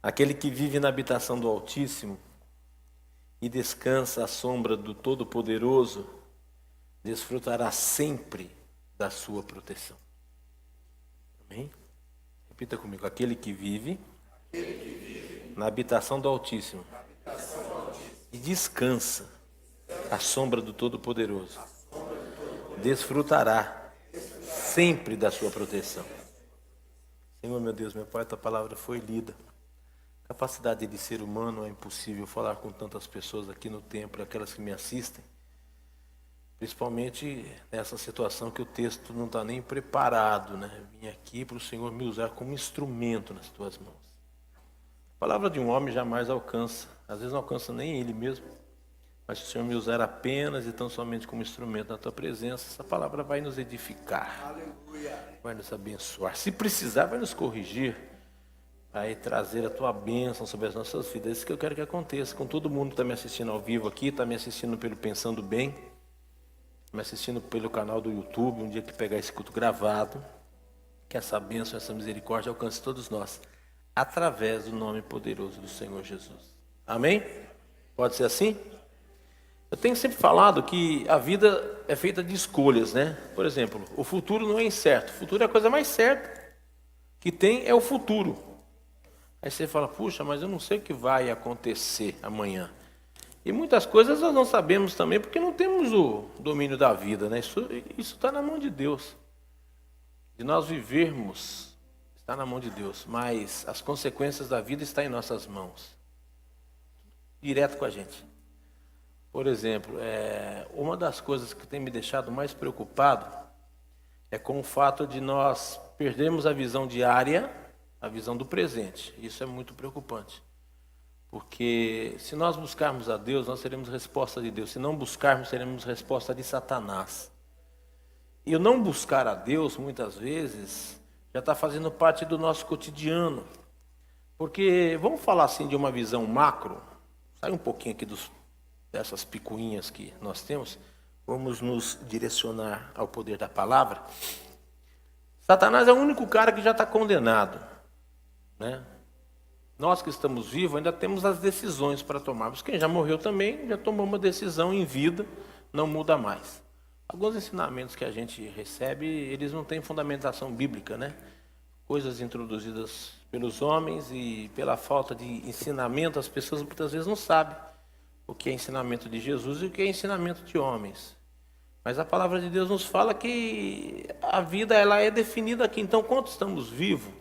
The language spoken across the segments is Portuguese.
Aquele que vive na habitação do Altíssimo e descansa à sombra do Todo-Poderoso, desfrutará sempre da sua proteção. Amém? Repita comigo. Aquele que vive na habitação do Altíssimo e descansa à sombra do Todo-Poderoso, desfrutará sempre da sua proteção. Senhor, meu Deus, meu Pai, tua palavra foi lida. Capacidade de ser humano, é impossível falar com tantas pessoas aqui no templo, aquelas que me assistem, principalmente nessa situação que o texto não está nem preparado, né? Vim aqui para o Senhor me usar como instrumento nas tuas mãos. A palavra de um homem jamais alcança, às vezes não alcança nem ele mesmo, mas se o Senhor me usar apenas e tão somente como instrumento na tua presença, essa palavra vai nos edificar, vai nos abençoar, se precisar vai nos corrigir, vai trazer a tua bênção sobre as nossas vidas. É isso que eu quero que aconteça com todo mundo que está me assistindo ao vivo aqui, está me assistindo pelo Pensando Bem, me assistindo pelo canal do YouTube, um dia que pegar esse culto gravado, que essa bênção, essa misericórdia alcance todos nós, através do nome poderoso do Senhor Jesus. Amém? Pode ser assim? Eu tenho sempre falado que a vida é feita de escolhas, né? Por exemplo, o futuro não é incerto. O futuro é a coisa mais certa que tem, é o futuro. Aí você fala, puxa, mas eu não sei o que vai acontecer amanhã. E muitas coisas nós não sabemos também, porque não temos o domínio da vida, né? Isso está na mão de Deus. De nós vivermos, está na mão de Deus. Mas as consequências da vida estão em nossas mãos. Direto com a gente. Por exemplo, uma das coisas que tem me deixado mais preocupado é com o fato de nós perdermos a visão diária, a visão do presente. Isso é muito preocupante. Porque se nós buscarmos a Deus, nós teremos resposta de Deus. Se não buscarmos, teremos resposta de Satanás. E o não buscar a Deus, muitas vezes, já está fazendo parte do nosso cotidiano. Porque, vamos falar assim de uma visão macro, sai um pouquinho aqui dessas picuinhas que nós temos, vamos nos direcionar ao poder da palavra. Satanás é o único cara que já está condenado, né? Nós que estamos vivos ainda temos as decisões para tomar, mas quem já morreu também já tomou uma decisão em vida, não muda mais. Alguns ensinamentos que a gente recebe, eles não têm fundamentação bíblica, né? Coisas introduzidas pelos homens e pela falta de ensinamento, as pessoas muitas vezes não sabem o que é ensinamento de Jesus e o que é ensinamento de homens. Mas a palavra de Deus nos fala que a vida ela é definida aqui. Então, quando estamos vivos,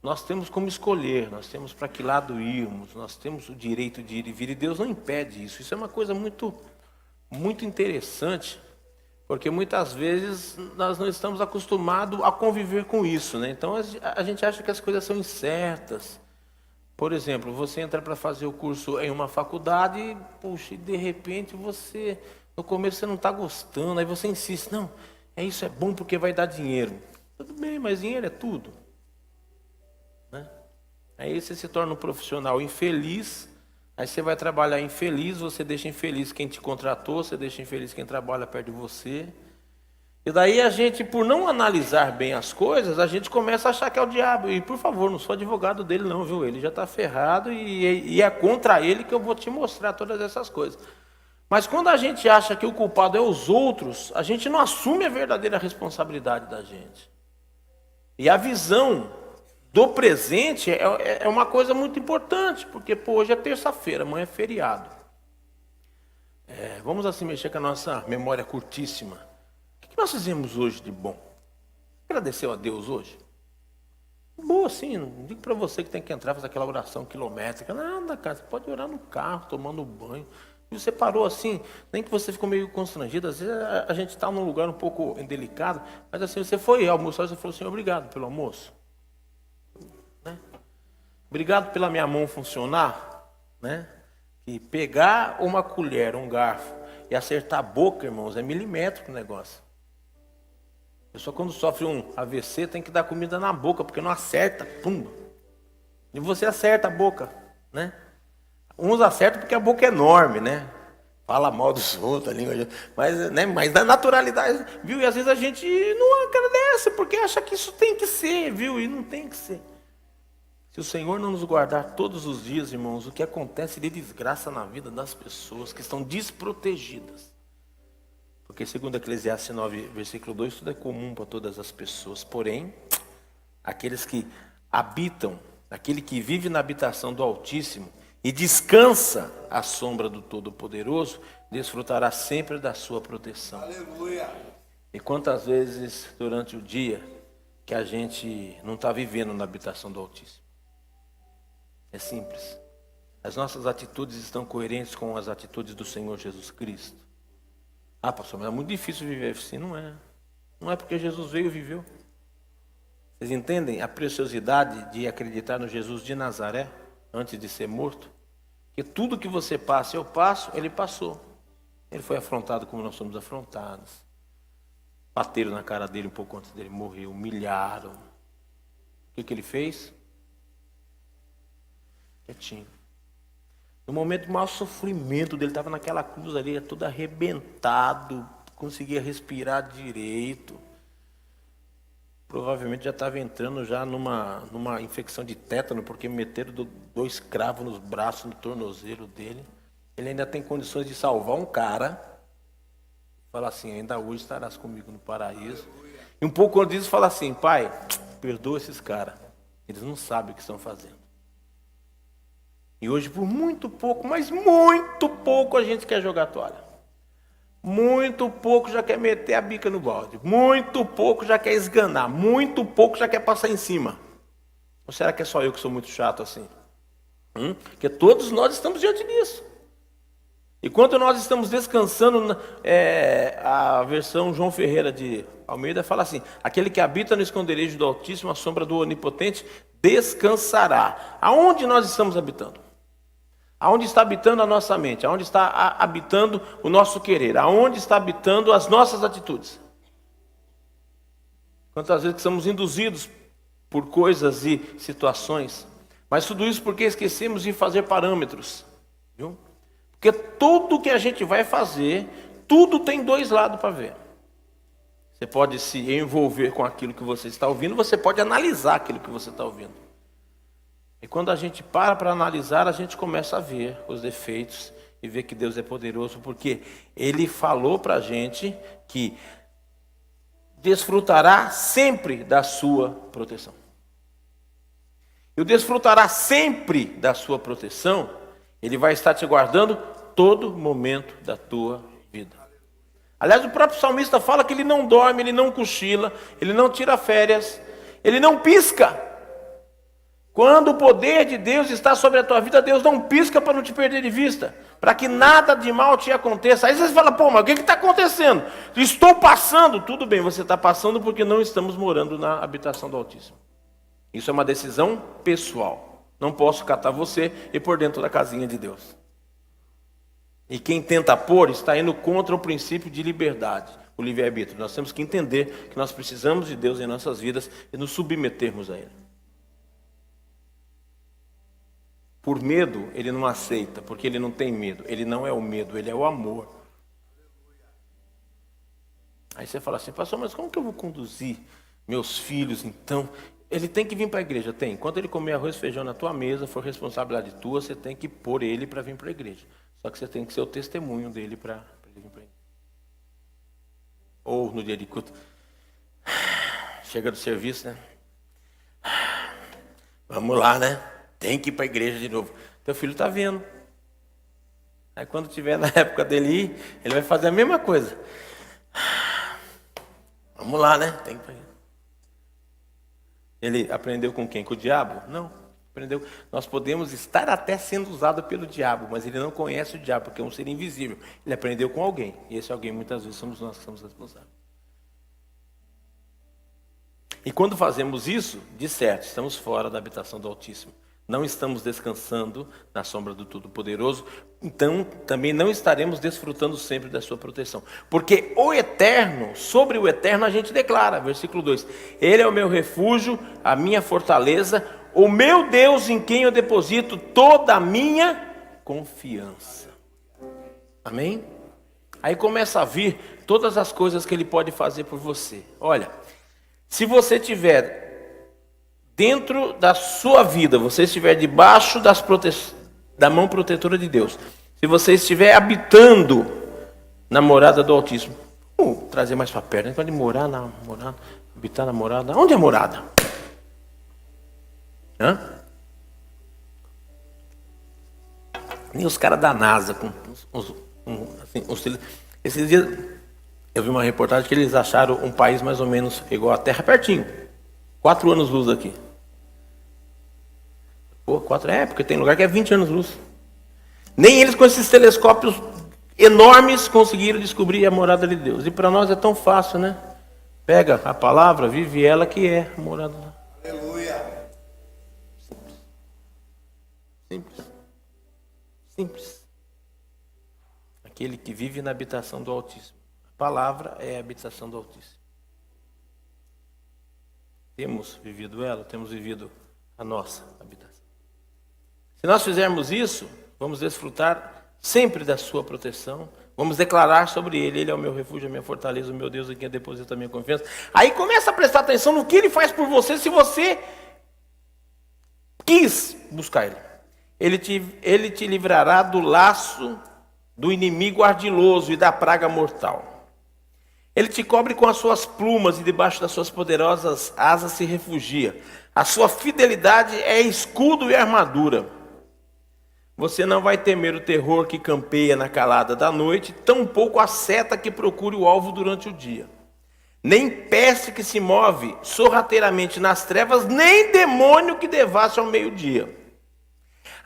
nós temos como escolher, nós temos para que lado irmos, nós temos o direito de ir e vir, e Deus não impede isso. Isso é uma coisa muito, muito interessante, porque muitas vezes nós não estamos acostumados a conviver com isso, né? Então a gente acha que as coisas são incertas. Por exemplo, você entra para fazer o curso em uma faculdade e, puxa, e de repente você, no começo você não está gostando, aí você insiste, não, isso é bom porque vai dar dinheiro. Tudo bem, mas dinheiro é tudo. Né? Aí você se torna um profissional infeliz, aí você vai trabalhar infeliz, você deixa infeliz quem te contratou, você deixa infeliz quem trabalha perto de você. E daí a gente, por não analisar bem as coisas, a gente começa a achar que é o diabo. E por favor, não sou advogado dele não, viu? Ele já está ferrado e é contra ele que eu vou te mostrar todas essas coisas. Mas quando a gente acha que o culpado é os outros, a gente não assume a verdadeira responsabilidade da gente. E a visão do presente é uma coisa muito importante, porque hoje é terça-feira, amanhã é feriado. Vamos assim mexer com a nossa memória curtíssima. O que nós fizemos hoje de bom? Agradeceu a Deus hoje? Boa, sim. Não digo para você que tem que entrar, fazer aquela oração quilométrica. Nada, cara. Você pode orar no carro, tomando banho. E você parou assim, nem que você ficou meio constrangido. Às vezes a gente está num lugar um pouco indelicado, mas assim, você foi almoçar e você falou assim, obrigado pelo almoço. Né? Obrigado pela minha mão funcionar. Né? E pegar uma colher, um garfo e acertar a boca, irmãos, é milimétrico o negócio. A pessoa quando sofre um AVC tem que dar comida na boca, porque não acerta, pum. E você acerta a boca, né? Uns acertam porque a boca é enorme, né? Fala mal dos outros, a língua, mas da naturalidade, viu? E às vezes a gente não agradece, porque acha que isso tem que ser, viu? E não tem que ser. Se o Senhor não nos guardar todos os dias, irmãos, o que acontece de desgraça na vida das pessoas que estão desprotegidas. Porque segundo Eclesiastes 9, versículo 2, tudo é comum para todas as pessoas. Porém, aqueles que habitam, aquele que vive na habitação do Altíssimo e descansa à sombra do Todo-Poderoso, desfrutará sempre da sua proteção. Aleluia. E quantas vezes durante o dia que a gente não está vivendo na habitação do Altíssimo? É simples. As nossas atitudes estão coerentes com as atitudes do Senhor Jesus Cristo. Ah, pastor, mas é muito difícil viver assim. Não é. Não é porque Jesus veio e viveu. Vocês entendem a preciosidade de acreditar no Jesus de Nazaré antes de ser morto? Que tudo que você passa, eu passo, ele passou. Ele foi afrontado como nós somos afrontados. Bateram na cara dele um pouco antes dele morrer, humilharam. O que ele fez? Quietinho. No momento do maior sofrimento dele, estava naquela cruz ali, todo arrebentado, conseguia respirar direito. Provavelmente já estava entrando já numa infecção de tétano, porque meteram 2 cravos nos braços, no tornozelo dele. Ele ainda tem condições de salvar um cara. Fala assim, ainda hoje estarás comigo no paraíso. E um pouco antes disso fala assim, pai, perdoa esses caras. Eles não sabem o que estão fazendo. E hoje, por muito pouco, mas muito pouco, a gente quer jogar a toalha. Muito pouco já quer meter a bica no balde. Muito pouco já quer esganar. Muito pouco já quer passar em cima. Ou será que é só eu que sou muito chato assim? Porque todos nós estamos diante disso. E quando nós estamos descansando, a versão João Ferreira de Almeida fala assim, aquele que habita no esconderijo do Altíssimo, à sombra do Onipotente, descansará. Aonde nós estamos habitando? Aonde está habitando a nossa mente? Aonde está habitando o nosso querer? Aonde está habitando as nossas atitudes? Quantas vezes que somos induzidos por coisas e situações, mas tudo isso porque esquecemos de fazer parâmetros, viu? Porque tudo que a gente vai fazer, tudo tem 2 lados para ver. Você pode se envolver com aquilo que você está ouvindo, você pode analisar aquilo que você está ouvindo. E quando a gente para analisar, a gente começa a ver os defeitos e ver que Deus é poderoso, porque Ele falou para a gente que desfrutará sempre da sua proteção. E o desfrutará sempre da sua proteção, Ele vai estar te guardando todo momento da tua vida. Aliás, o próprio salmista fala que ele não dorme, ele não cochila, ele não tira férias, ele não pisca. Quando o poder de Deus está sobre a tua vida, Deus não pisca para não te perder de vista, para que nada de mal te aconteça. Aí você fala, pô, mas o que está acontecendo? Estou passando. Tudo bem, você está passando porque não estamos morando na habitação do Altíssimo. Isso é uma decisão pessoal. Não posso catar você e pôr dentro da casinha de Deus. E quem tenta pôr está indo contra o princípio de liberdade, o livre-arbítrio. Nós temos que entender que nós precisamos de Deus em nossas vidas e nos submetermos a Ele. Por medo, ele não aceita, porque ele não tem medo. Ele não é o medo, ele é o amor. Aí você fala assim, pastor, mas como que eu vou conduzir meus filhos então? Ele tem que vir para a igreja? Tem. Enquanto ele comer arroz e feijão na tua mesa, for responsabilidade tua, você tem que pôr ele para vir para a igreja. Só que você tem que ser o testemunho dele para ele vir para a igreja. Ou no dia de culto, chega do serviço, né? Vamos lá, né? Tem que ir para a igreja de novo. Teu filho está vendo. Aí quando tiver na época dele ir, ele vai fazer a mesma coisa. Vamos lá, né? Tem que ir. Ele aprendeu com quem? Com o diabo? Não. Aprendeu. Nós podemos estar até sendo usado pelo diabo, mas ele não conhece o diabo, porque é um ser invisível. Ele aprendeu com alguém. E esse alguém muitas vezes somos nós que somos responsáveis. E quando fazemos isso, de certo, estamos fora da habitação do Altíssimo. Não estamos descansando na sombra do Todo-Poderoso, então também não estaremos desfrutando sempre da sua proteção. Porque o eterno, sobre o eterno a gente declara, versículo 2, Ele é o meu refúgio, a minha fortaleza, o meu Deus em quem eu deposito toda a minha confiança. Amém? Aí começa a vir todas as coisas que Ele pode fazer por você. Olha, se você tiver dentro da sua vida, você estiver debaixo da mão protetora de Deus, se você estiver habitando na morada do Altíssimo, trazer mais para perto, né? Pode morar na morada, habitar na morada. Onde é morada? Hã? Nem os caras da NASA, esses dias eu vi uma reportagem que eles acharam um país mais ou menos igual à Terra, pertinho, 4 anos luz daqui. Pô, 4 porque tem lugar que é 20 anos luz. Nem eles com esses telescópios enormes conseguiram descobrir a morada de Deus. E para nós é tão fácil, né? Pega a palavra, vive ela, que é a morada. Aleluia. Simples. Simples. Aquele que vive na habitação do Altíssimo. A palavra é a habitação do Altíssimo. Temos vivido ela, temos vivido a nossa habitação. Se nós fizermos isso, vamos desfrutar sempre da sua proteção. Vamos declarar sobre ele: ele é o meu refúgio, a minha fortaleza, o meu Deus em quem eu deposito a minha confiança. Aí começa a prestar atenção no que ele faz por você, se você quis buscar ele. Ele te livrará do laço do inimigo ardiloso e da praga mortal. Ele te cobre com as suas plumas e debaixo das suas poderosas asas se refugia. A sua fidelidade é escudo e armadura. Você não vai temer o terror que campeia na calada da noite, tampouco a seta que procure o alvo durante o dia. Nem peste que se move sorrateiramente nas trevas, nem demônio que devasse ao meio-dia.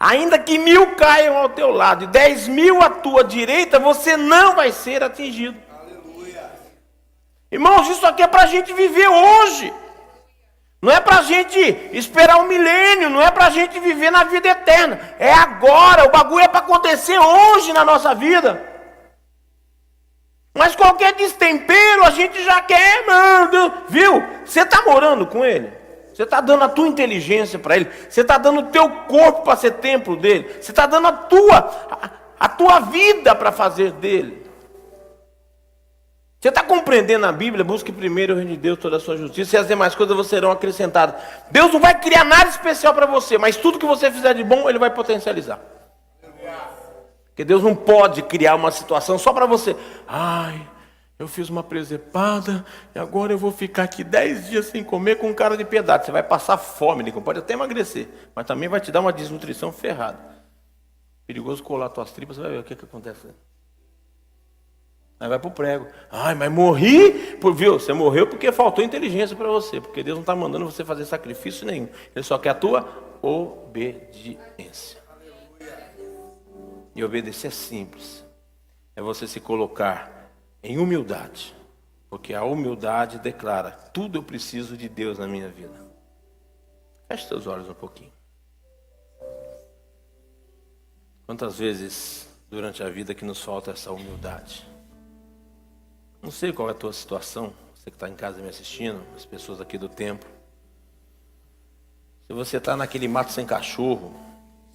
Ainda que 1000 caiam ao teu lado e 10.000 à tua direita, você não vai ser atingido. Aleluia. Irmãos, isso aqui é para a gente viver hoje. Não é para a gente esperar um milênio, não é para a gente viver na vida eterna. É agora, o bagulho é para acontecer hoje na nossa vida. Mas qualquer destempero a gente já quer, mano, viu? Você está morando com ele? Você está dando a tua inteligência para ele? Você está dando o teu corpo para ser templo dele? Você está dando a tua vida para fazer dele? Você está compreendendo a Bíblia? Busque primeiro o reino de Deus, toda a sua justiça, e as demais coisas vos serão acrescentadas. Deus não vai criar nada especial para você, mas tudo que você fizer de bom, Ele vai potencializar. Porque Deus não pode criar uma situação só para você. Ai, eu fiz uma presepada e agora eu vou ficar aqui 10 dias sem comer com cara de piedade. Você vai passar fome, Nico. Pode até emagrecer, mas também vai te dar uma desnutrição ferrada. Perigoso colar tuas tripas, você vai ver o que acontece. Aí vai para o prego. Ai, mas morri, viu? Você morreu porque faltou inteligência para você. Porque Deus não está mandando você fazer sacrifício nenhum. Ele só quer a tua obediência. E obedecer é simples. É você se colocar em humildade. Porque a humildade declara: tudo eu preciso de Deus na minha vida. Feche seus olhos um pouquinho. Quantas vezes durante a vida que nos falta essa humildade? Não sei qual é a tua situação, você que está em casa me assistindo, as pessoas aqui do templo. Se você está naquele mato sem cachorro,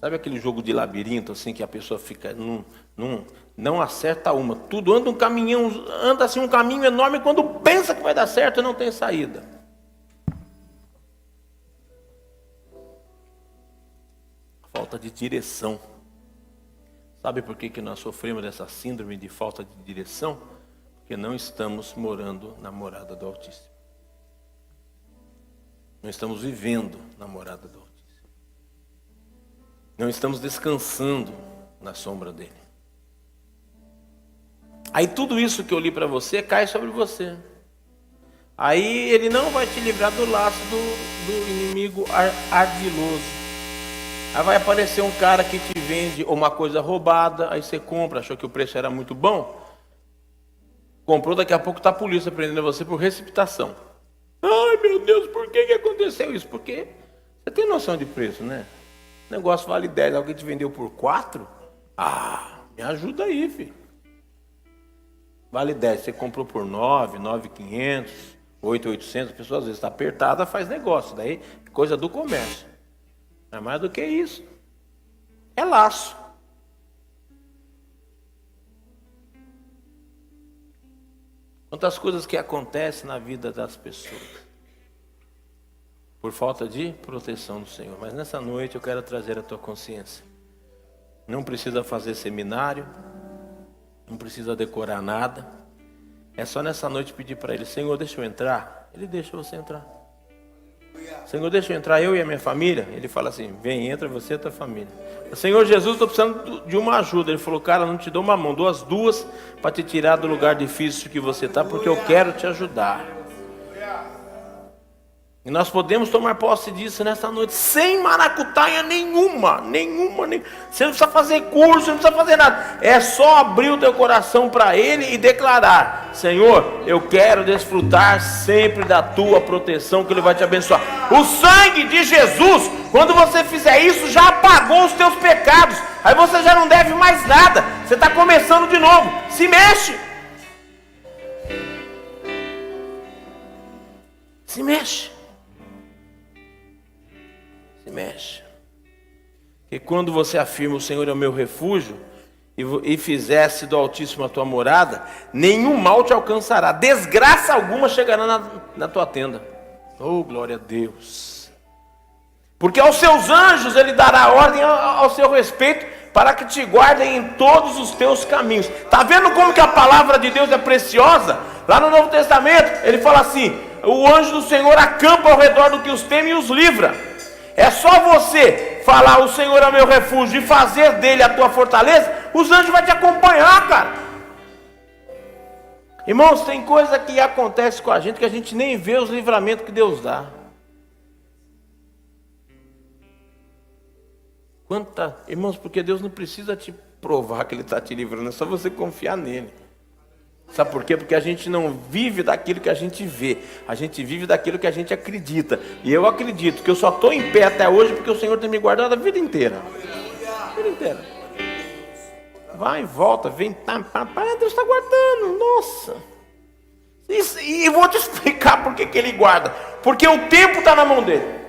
sabe aquele jogo de labirinto, assim, que a pessoa fica, não acerta uma. Tudo anda um caminhão, anda assim um caminho enorme, quando pensa que vai dar certo, não tem saída. Falta de direção. Sabe por que nós sofremos dessa síndrome de falta de direção? Porque não estamos morando na morada do Altíssimo. Não estamos vivendo na morada do Altíssimo. Não estamos descansando na sombra dele. Aí tudo isso que eu li para você cai sobre você. Aí ele não vai te livrar do laço do inimigo ardiloso. Aí vai aparecer um cara que te vende uma coisa roubada, aí você compra, achou que o preço era muito bom. Comprou, daqui a pouco está a polícia prendendo você por receptação. Ai, meu Deus, por que aconteceu isso? Porque você tem noção de preço, né? O negócio vale 10, alguém te vendeu por 4? Ah, me ajuda aí, filho. Vale 10, você comprou por 9, 9.500, 8.800, a pessoa às vezes está apertada, faz negócio. Daí, coisa do comércio. Não é mais do que isso. É laço. Quantas coisas que acontecem na vida das pessoas por falta de proteção do Senhor. Mas nessa noite eu quero trazer a tua consciência. Não precisa fazer seminário, não precisa decorar nada. É só nessa noite pedir para Ele: Senhor, deixa eu entrar. Ele deixa você entrar. Senhor, deixa eu entrar, eu e a minha família. Ele fala assim: vem, entra você e a tua família. Senhor Jesus, estou precisando de uma ajuda. Ele falou: cara, não te dou uma mão, dou as duas para te tirar do lugar difícil que você está, porque eu quero te ajudar. E nós podemos tomar posse disso nessa noite, sem maracutaia nenhuma. Você não precisa fazer curso, não precisa fazer nada. É só abrir o teu coração para Ele e declarar: Senhor, eu quero desfrutar sempre da tua proteção, que Ele vai te abençoar. O sangue de Jesus, quando você fizer isso, já apagou os teus pecados. Aí você já não deve mais nada. Você está começando de novo. Se mexe. Se mexe. Se mexe. Que quando você afirma: o Senhor é o meu refúgio, e fizesse do Altíssimo a tua morada, nenhum mal te alcançará, desgraça alguma chegará na tua tenda. Oh, glória a Deus. Porque aos seus anjos Ele dará ordem ao seu respeito, para que te guardem em todos os teus caminhos. Está vendo como que a palavra de Deus é preciosa? Lá no Novo Testamento Ele fala assim: o anjo do Senhor acampa ao redor do que os teme e os livra. É só você falar: o Senhor é meu refúgio, e fazer dele a tua fortaleza, os anjos vão te acompanhar, cara. Irmãos, tem coisa que acontece com a gente que a gente nem vê os livramentos que Deus dá. Irmãos, porque Deus não precisa te provar que Ele está te livrando, é só você confiar nele. Sabe por quê? Porque a gente não vive daquilo que a gente vê, a gente vive daquilo que a gente acredita. E eu acredito que eu só estou em pé até hoje porque o Senhor tem me guardado a vida inteira. A vida inteira. Vai e volta, vem, Deus está guardando, nossa. E vou te explicar por que Ele guarda. Porque o tempo está na mão dele.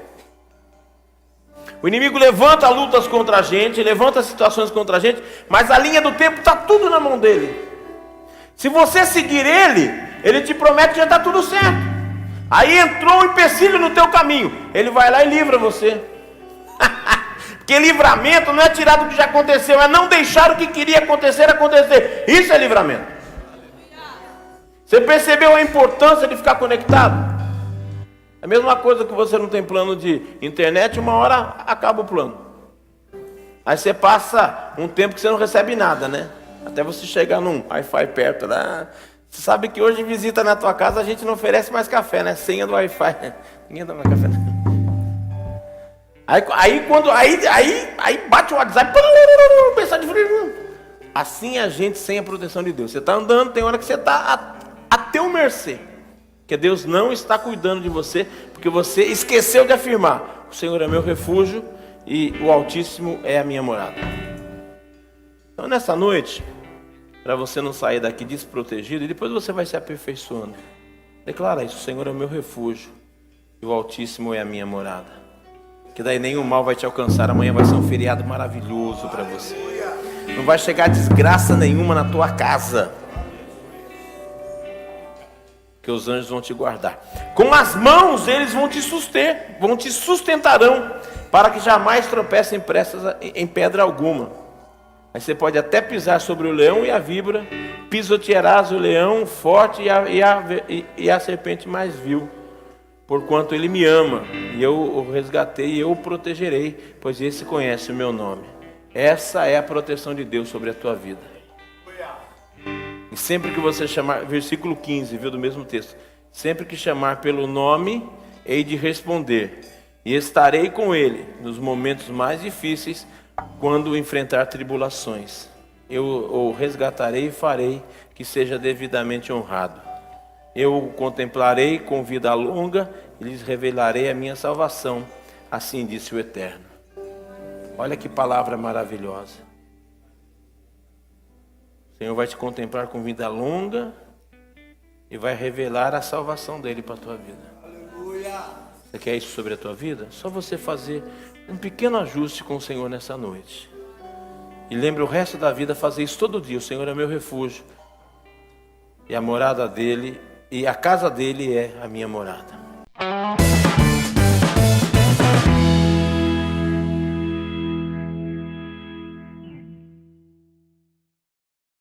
O inimigo levanta lutas contra a gente, levanta situações contra a gente, mas a linha do tempo está tudo na mão dele. Se você seguir Ele, Ele te promete que já está tudo certo. Aí entrou um empecilho no teu caminho, Ele vai lá e livra você. Porque livramento não é tirar do que já aconteceu, é não deixar o que queria acontecer. Isso é livramento. Você percebeu a importância de ficar conectado? É a mesma coisa que você não tem plano de internet, uma hora acaba o plano. Aí você passa um tempo que você não recebe nada, né? Até você chegar num Wi-Fi perto lá. Você sabe que hoje visita na tua casa, a gente não oferece mais café, né? Senha do Wi-Fi. Ninguém dá mais café. Aí bate o WhatsApp. Mensagem de... Assim a gente sem a proteção de Deus. Você está andando, tem hora que você está a teu mercê. Porque Deus não está cuidando de você, porque você esqueceu de afirmar: o Senhor é meu refúgio e o Altíssimo é a minha morada. Então nessa noite, para você não sair daqui desprotegido, e depois você vai se aperfeiçoando, declara isso: o Senhor é o meu refúgio e o Altíssimo é a minha morada. Que daí nenhum mal vai te alcançar. Amanhã vai ser um feriado maravilhoso para você. Não vai chegar desgraça nenhuma na tua casa, que os anjos vão te guardar. Com as mãos eles vão te sustentarão, para que jamais tropece em pedra alguma. Aí você pode até pisar sobre o leão e a víbora, pisotearás o leão forte e a serpente mais vil, porquanto ele me ama, e eu o resgatei e eu o protegerei, pois esse conhece o meu nome. Essa é a proteção de Deus sobre a tua vida. E sempre que você chamar, versículo 15, viu, do mesmo texto: sempre que chamar pelo nome, hei de responder, e estarei com ele nos momentos mais difíceis, quando enfrentar tribulações. Eu o resgatarei e farei que seja devidamente honrado. Eu o contemplarei com vida longa e lhes revelarei a minha salvação. Assim disse o Eterno. Olha que palavra maravilhosa. O Senhor vai te contemplar com vida longa e vai revelar a salvação dele para a tua vida. Aleluia. Você quer isso sobre a tua vida? Só você fazer um pequeno ajuste com o Senhor nessa noite. E lembre o resto da vida fazer isso todo dia. O Senhor é meu refúgio. E a morada dele, e a casa dele é a minha morada.